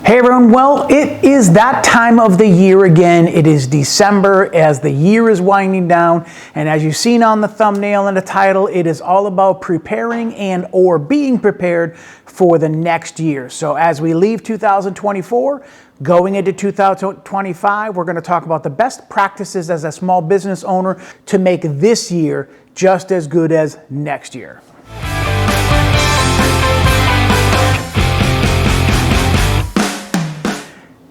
Hey everyone, well, it is that time of the year again. It is December as the year is winding down, and as you've seen on the thumbnail and the title, it is all about preparing and or being prepared for the next year. So as we leave 2024, going into 2025, we're going to talk about the best practices as a small business owner to make this year just as good as next year.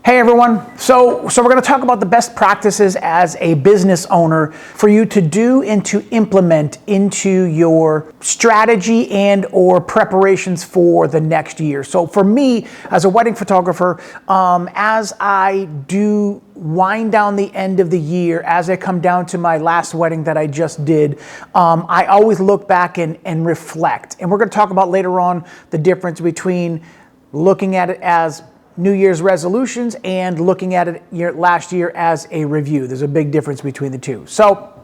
Hey everyone, so we're going to talk about the best practices as a business owner for you to do and to implement into your strategy and or preparations for the next year. So for me, as a wedding photographer, as I do wind down the end of the year, as I come down to my last wedding that I just did, I always look back and reflect. And we're going to talk about later on the difference between looking at it as New Year's resolutions and looking at it last year as a review. There's a big difference between the two. So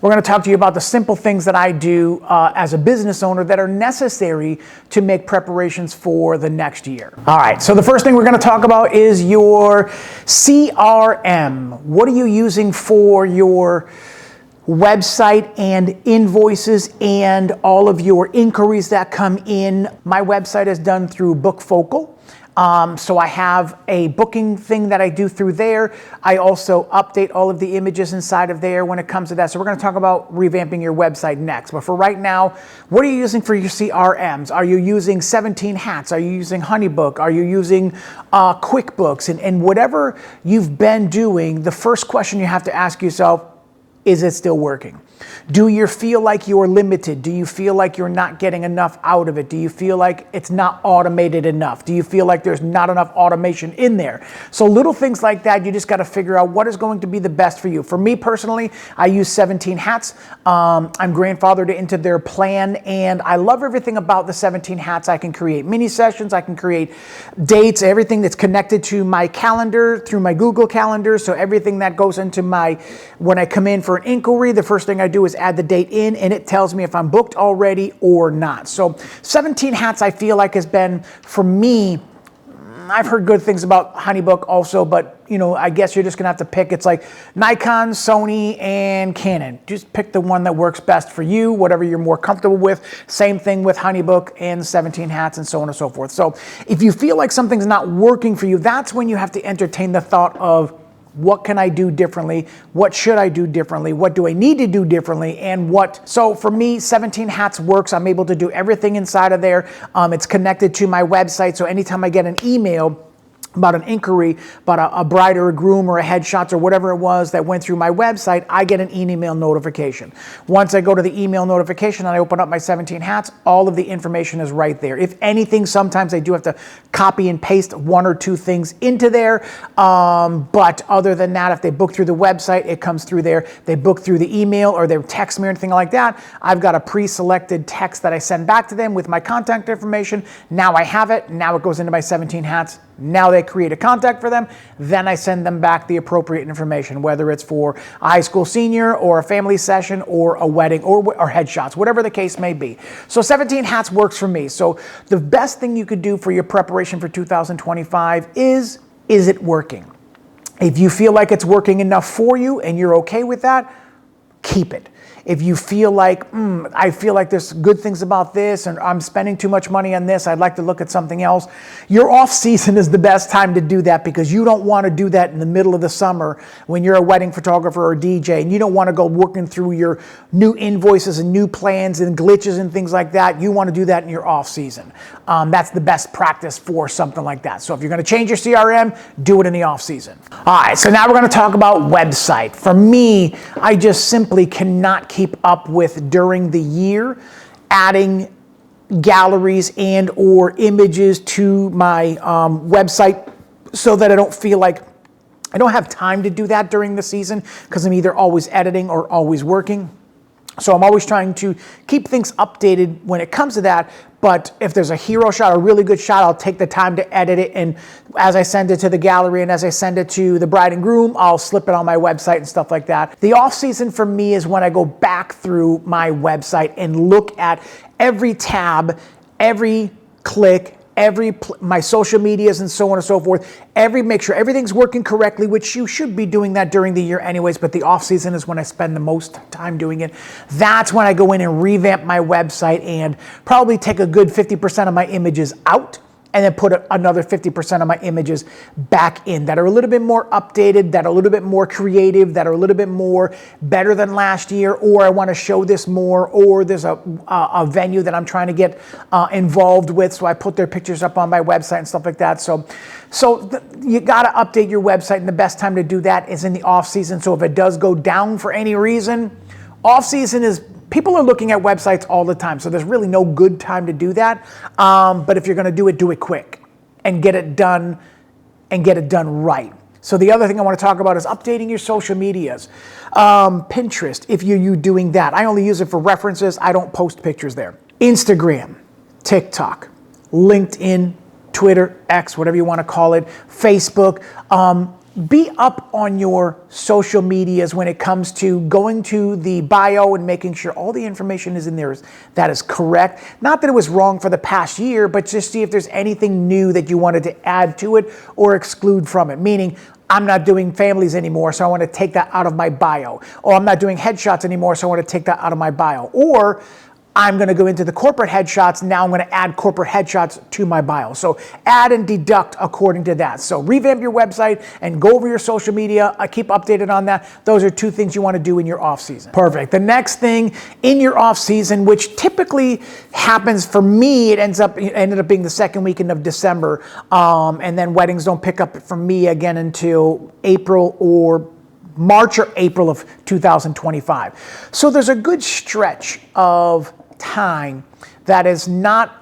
we're going to talk to you about the simple things that I do as a business owner that are necessary to make preparations for the next year. All right, so the first thing we're going to talk about is your CRM. What are you using for your website and invoices and all of your inquiries that come in? My website is done through BookFocal. So I have a booking thing that I do through there. I also update all of the images inside of there when it comes to that. So we're going to talk about revamping your website next. But for right now, what are you using for your CRMs? Are you using 17 Hats? Are you using Honeybook? Are you using QuickBooks? And whatever you've been doing, the first question you have to ask yourself, is it still working? Do you feel like you're limited? Do you feel like you're not getting enough out of it? Do you feel like it's not automated enough? Do you feel like there's not enough automation in there? So little things like that, you just got to figure out what is going to be the best for you. For me personally, I use 17 Hats. I'm grandfathered into their plan, and I love everything about the 17 Hats. I can create mini sessions, I can create dates, everything that's connected to my calendar through my Google Calendar. So everything that goes into when I come in for an inquiry, the first thing I do is add the date in, and it tells me if I'm booked already or not. So 17 Hats I feel like has been, for me, I've heard good things about Honeybook also, but I guess you're just gonna have to pick. It's like Nikon, Sony, and Canon. Just pick the one that works best for you, whatever you're more comfortable with. Same thing with Honeybook and 17 Hats and so on and so forth. So if you feel like something's not working for you, that's when you have to entertain the thought of, what can I do differently? What should I do differently? What do I need to do differently? And what? So for me, 17 Hats works. I'm able to do everything inside of there. It's connected to my website. So anytime I get an email about an inquiry, about a bride or a groom or a headshots or whatever it was that went through my website, I get an email notification. Once I go to the email notification and I open up my 17 Hats, all of the information is right there. If anything, sometimes I do have to copy and paste one or two things into there. But other than that, if they book through the website, it comes through there. They book through the email or they text me or anything like that, I've got a pre-selected text that I send back to them with my contact information. Now I have it. Now it goes into my 17 Hats. Now they create a contact for them, then I send them back the appropriate information, whether it's for a high school senior or a family session or a wedding or headshots, whatever the case may be. So 17 Hats works for me. So the best thing you could do for your preparation for 2025 is it working? If you feel like it's working enough for you and you're okay with that, keep it. If you feel like, I feel like there's good things about this and I'm spending too much money on this, I'd like to look at something else. Your off season is the best time to do that because you don't want to do that in the middle of the summer when you're a wedding photographer or DJ and you don't want to go working through your new invoices and new plans and glitches and things like that. You want to do that in your off season. That's the best practice for something like that. So if you're going to change your CRM, do it in the off season. All right, so now we're going to talk about website. For me, I just simply cannot keep up with during the year adding galleries and or images to my website so that I don't feel like I don't have time to do that during the season because I'm either always editing or always working. So I'm always trying to keep things updated when it comes to that. But if there's a hero shot, a really good shot, I'll take the time to edit it. And as I send it to the gallery and as I send it to the bride and groom, I'll slip it on my website and stuff like that. The off season for me is when I go back through my website and look at every tab, every click, my social medias and so on and so forth. Make sure everything's working correctly, which you should be doing that during the year anyways, but the off season is when I spend the most time doing it. That's when I go in and revamp my website and probably take a good 50% of my images out, and then put another 50% of my images back in that are a little bit more updated, that are a little bit more creative, that are a little bit more better than last year, or I want to show this more, or there's a venue that I'm trying to get involved with, so I put their pictures up on my website and stuff like that. So you got to update your website, and the best time to do that is in the off season. So if it does go down for any reason, off season is, people are looking at websites all the time, so there's really no good time to do that. But if you're going to do it quick and get it done right. So the other thing I want to talk about is updating your social medias. Pinterest, if you're doing that. I only use it for references. I don't post pictures there. Instagram, TikTok, LinkedIn, Twitter, X, whatever you want to call it, Facebook. Be up on your social medias when it comes to going to the bio and making sure all the information is in there that is correct. Not that it was wrong for the past year, but just see if there's anything new that you wanted to add to it or exclude from it. Meaning, I'm not doing families anymore, so I want to take that out of my bio. Or I'm not doing headshots anymore, so I want to take that out of my bio. Or I'm going to go into the corporate headshots. Now I'm going to add corporate headshots to my bio. So add and deduct according to that. So revamp your website and go over your social media. I keep updated on that. Those are two things you want to do in your off season. Perfect. The next thing in your off season, which typically happens for me, it ended up being the second weekend of December. And then weddings don't pick up for me again until April or March or April of 2025. So there's a good stretch of time that is not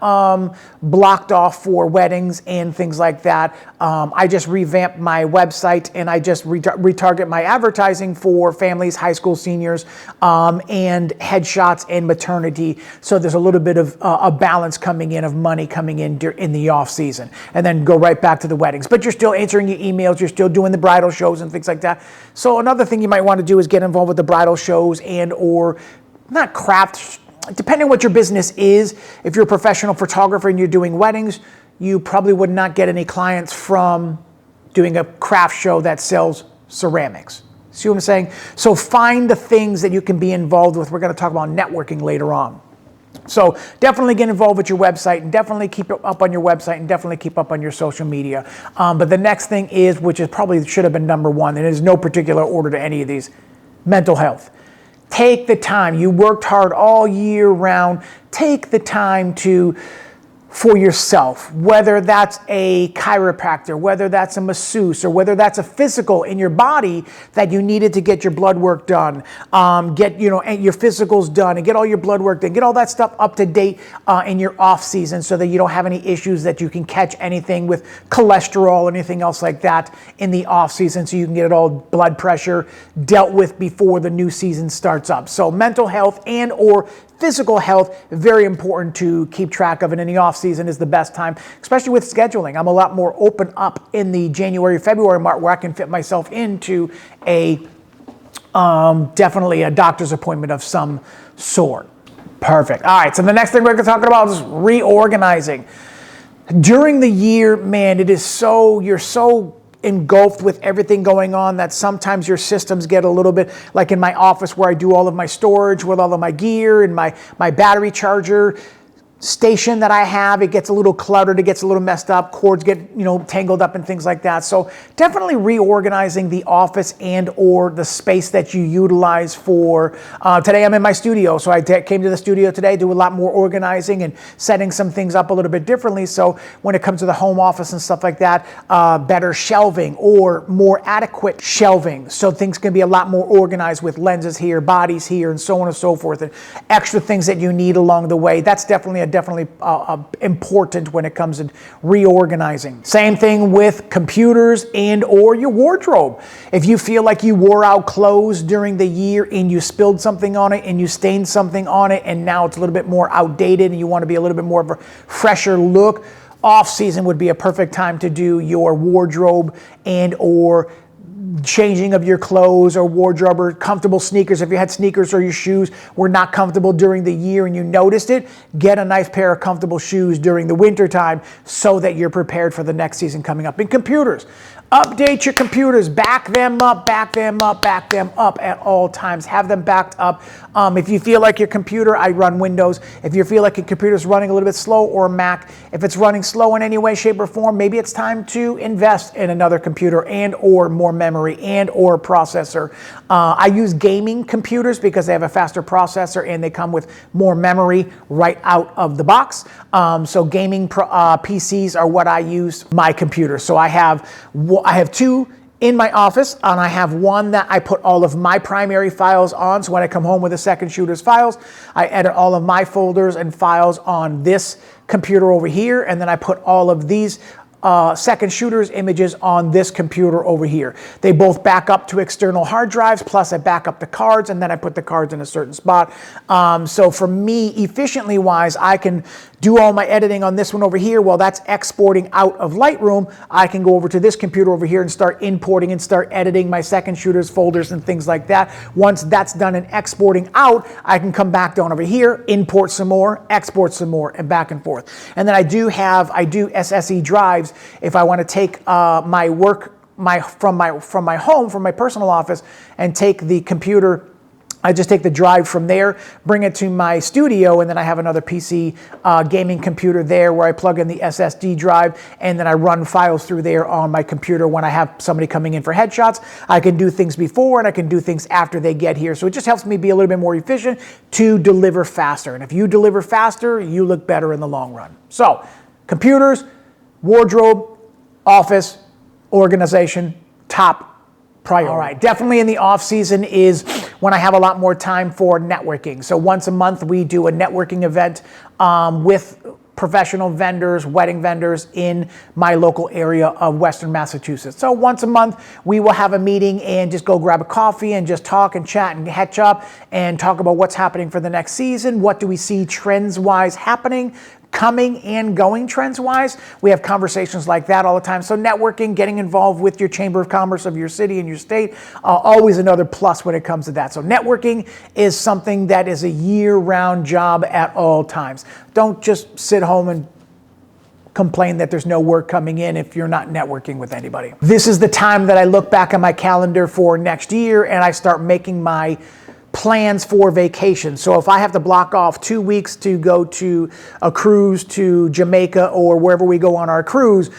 blocked off for weddings and things like that. I just revamped my website and I just retarget my advertising for families, high school seniors, and headshots and maternity. So there's a little bit of a balance coming in, of money coming in the off season, and then go right back to the weddings. But you're still answering your emails, you're still doing the bridal shows and things like that. So another thing you might want to do is get involved with the bridal shows and or not craft. Depending on what your business is, if you're a professional photographer and you're doing weddings, you probably would not get any clients from doing a craft show that sells ceramics. See what I'm saying? So find the things that you can be involved with. We're going to talk about networking later on. So definitely get involved with your website and definitely keep it up on your website and definitely keep up on your social media. But the next thing is, which is probably should have been number one, and there's no particular order to any of these, mental health. Take the time. You worked hard all year round. Take the time for yourself, whether that's a chiropractor, whether that's a masseuse, or whether that's a physical in your body that you needed to get your blood work done, get your physicals done, and get all your blood work done, get all that stuff up to date in your off season, so that you don't have any issues that you can catch anything with cholesterol or anything else like that in the off season, so you can get it all blood pressure dealt with before the new season starts up. So mental health and or physical health, very important to keep track of, and in the off season is the best time, especially with scheduling. I'm a lot more open up in the January, February mark, where I can fit myself into definitely a doctor's appointment of some sort. Perfect. All right, so the next thing we're going to talk about is reorganizing. During the year, man, you're so engulfed with everything going on that sometimes your systems get a little bit, like in my office where I do all of my storage with all of my gear and my battery charger station that I have, it gets a little cluttered, it gets a little messed up, cords get tangled up and things like that. So definitely reorganizing the office and or the space that you utilize for, today I'm in my studio, so I came to the studio today, do a lot more organizing and setting some things up a little bit differently. So when it comes to the home office and stuff like that, better shelving or more adequate shelving, so things can be a lot more organized with lenses here, bodies here, and so on and so forth, and extra things that you need along the way. That's definitely important when it comes to reorganizing. Same thing with computers and or your wardrobe. If you feel like you wore out clothes during the year and you spilled something on it and you stained something on it and now it's a little bit more outdated and you want to be a little bit more of a fresher look, off season would be a perfect time to do your wardrobe and or changing of your clothes or wardrobe or comfortable sneakers. If you had sneakers or your shoes were not comfortable during the year and you noticed it, get a nice pair of comfortable shoes during the winter time so that you're prepared for the next season coming up. In computers, update your computers, back them up, back them up, back them up at all times. Have them backed up. If you feel like your computer, I run Windows. If you feel like your computer is running a little bit slow, or Mac, if it's running slow in any way, shape, or form, maybe it's time to invest in another computer and or more memory and or processor. I use gaming computers because they have a faster processor and they come with more memory right out of the box. So gaming PCs are what I use my computer. So I have two in my office, and I have one that I put all of my primary files on. So when I come home with the second shooter's files, I edit all of my folders and files on this computer over here, and then I put all of these second shooter's images on this computer over here. They both back up to external hard drives, plus I back up the cards, and then I put the cards in a certain spot. So for me, efficiently wise, I can do all my editing on this one over here. While that's exporting out of Lightroom, I can go over to this computer over here and start importing and start editing my second shooters folders and things like that. Once that's done and exporting out, I can come back down over here, import some more, export some more, and back and forth. And then I do SSE drives if I want to take my work from my home, from my personal office, and take the computer. I just take the drive from there, bring it to my studio, and then I have another PC gaming computer there where I plug in the SSD drive, and then I run files through there on my computer when I have somebody coming in for headshots. I can do things before and I can do things after they get here. So it just helps me be a little bit more efficient to deliver faster. And if you deliver faster, you look better in the long run. So computers, wardrobe, office, organization, top priority. All right, definitely in the off season is when I have a lot more time for networking. So once a month we do a networking event with professional vendors, wedding vendors in my local area of Western Massachusetts. So once a month we will have a meeting and just go grab a coffee and just talk and chat and catch up and talk about what's happening for the next season. What do we see trends wise happening, coming and going trends wise. We have conversations like that all the time. So networking, getting involved with your Chamber of Commerce of your city and your state, always another plus when it comes to that. So networking is something that is a year-round job at all times. Don't just sit home and complain that there's no work coming in if you're not networking with anybody. This is the time that I look back on my calendar for next year and I start making my plans for vacation. So if I have to block off 2 weeks to go to a cruise to Jamaica or wherever we go on our cruise,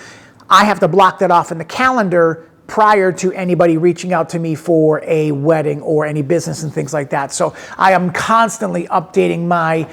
I have to block that off in the calendar prior to anybody reaching out to me for a wedding or any business and things like that. So I am constantly updating my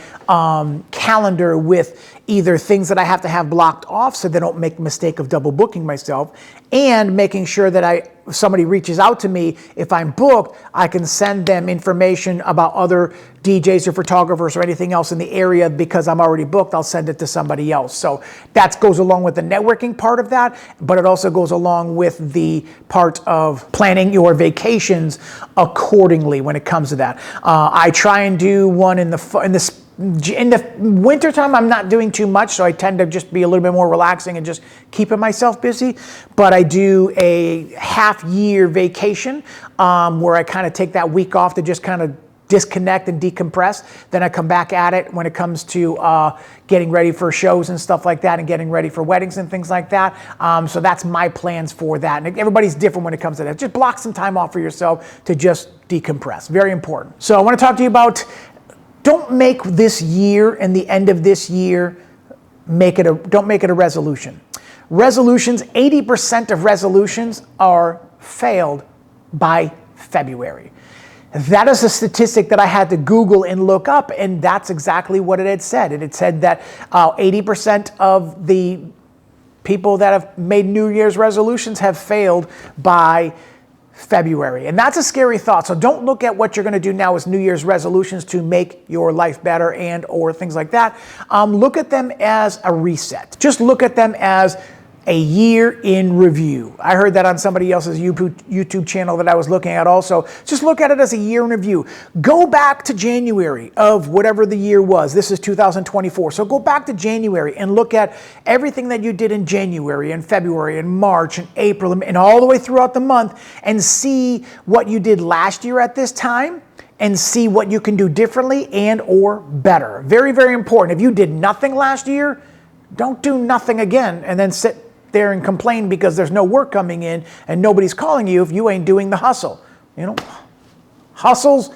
calendar with either things that I have to have blocked off so they don't make the mistake of double booking myself, and making sure that if somebody reaches out to me, if I'm booked, I can send them information about other DJs or photographers or anything else in the area. Because I'm already booked, I'll send it to somebody else. So that goes along with the networking part of that, but it also goes along with the part of planning your vacations accordingly when it comes to that. I try and do one in the wintertime. I'm not doing too much, so I tend to just be a little bit more relaxing and just keeping myself busy. But I do a half-year vacation where I kind of take that week off to just kind of disconnect and decompress. Then I come back at it when it comes to getting ready for shows and stuff like that and getting ready for weddings and things like that. So that's my plans for that. And everybody's different when it comes to that. Just block some time off for yourself to just decompress. Very important. So I want to talk to you about, don't make this year and the end of this year, don't make it a resolution. Resolutions, 80% of resolutions are failed by February. That is a statistic that I had to Google and look up, and that's exactly what it had said. It had said that 80% of the people that have made New Year's resolutions have failed by February. And that's a scary thought. So don't look at what you're going to do now as New Year's resolutions to make your life better and or things like that. Look at them as a reset. Just look at them as a year in review. I heard that on somebody else's YouTube channel that I was looking at also. Just look at it as a year in review. Go back to January of whatever the year was. This is 2024. So go back to January and look at everything that you did in January and February and March and April and all the way throughout the month, and see what you did last year at this time, and see what you can do differently and or better. Very, very important. If you did nothing last year, don't do nothing again and then sit there and complain because there's no work coming in and nobody's calling you if you ain't doing the hustle. You know, hustle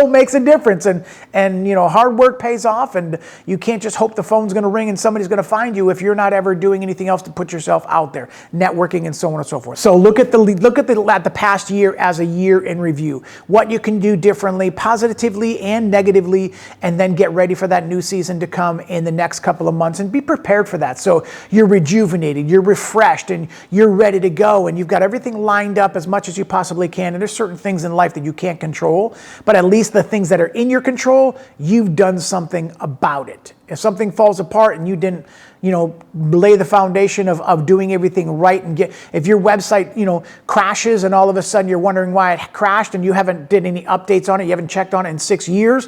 makes a difference, and you know, hard work pays off, and you can't just hope the phone's going to ring and somebody's going to find you if you're not ever doing anything else to put yourself out there, networking and so on and so forth. So look at the past year as a year in review. What you can do differently, positively and negatively, and then get ready for that new season to come in the next couple of months and be prepared for that. So you're rejuvenated, you're refreshed, and you're ready to go, and you've got everything lined up as much as you possibly can. And there's certain things in life that you can't control, but at least the things that are in your control, you've done something about it. If something falls apart and you didn't, you know, lay the foundation of doing everything right, and if your website, you know, crashes and all of a sudden you're wondering why it crashed and you haven't did any updates on it, you haven't checked on it in 6 years,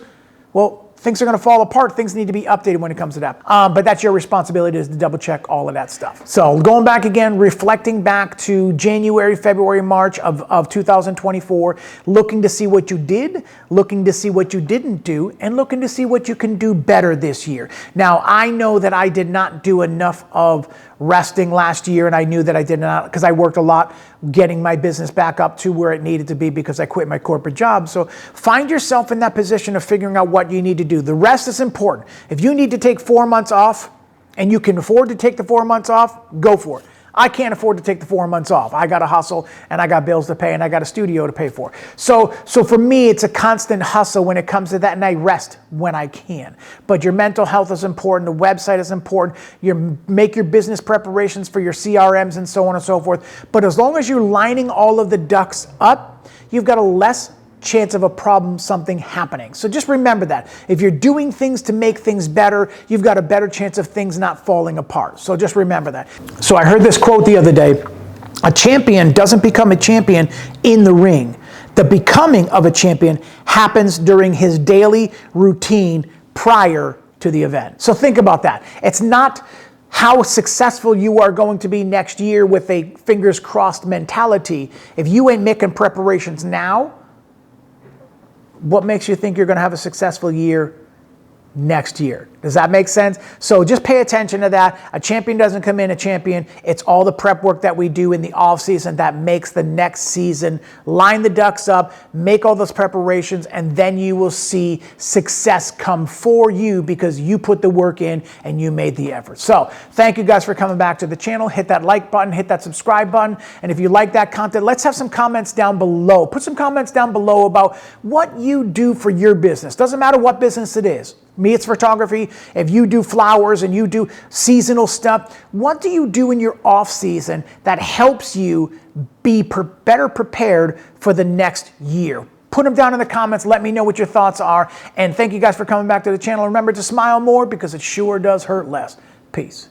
well, things are going to fall apart. Things need to be updated when it comes to that. But that's your responsibility, is to double check all of that stuff. So going back again, reflecting back to January, February, March of 2024, looking to see what you did, looking to see what you didn't do, and looking to see what you can do better this year. Now, I know that I did not do enough of resting last year, and I knew that I did not, because I worked a lot getting my business back up to where it needed to be because I quit my corporate job. So find yourself in that position of figuring out what you need to do. The rest is important. If you need to take 4 months off and you can afford to take the 4 months off, go for it. I can't afford to take the 4 months off. I got to hustle, and I got bills to pay, and I got a studio to pay for. So for me, it's a constant hustle when it comes to that, and I rest when I can. But your mental health is important. The website is important. Make your business preparations for your CRMs and so on and so forth. But as long as you're lining all of the ducks up, you've got a less chance of a problem, something happening. So just remember that. If you're doing things to make things better, you've got a better chance of things not falling apart. So just remember that. So I heard this quote the other day: a champion doesn't become a champion in the ring. The becoming of a champion happens during his daily routine prior to the event. So think about that. It's not how successful you are going to be next year with a fingers crossed mentality. If you ain't making preparations now, what makes you think you're going to have a successful year next year? Does that make sense? So just pay attention to that. A champion doesn't come in a champion. It's all the prep work that we do in the off season that makes the next season. Line the ducks up, make all those preparations, and then you will see success come for you because you put the work in and you made the effort. So thank you guys for coming back to the channel. Hit that like button, hit that subscribe button. And if you like that content, let's have some comments down below. Put some comments down below about what you do for your business. Doesn't matter what business it is. Me, it's photography. If you do flowers and you do seasonal stuff, what do you do in your off season that helps you be better prepared for the next year? Put them down in the comments. Let me know what your thoughts are. And thank you guys for coming back to the channel. Remember to smile more because it sure does hurt less. Peace.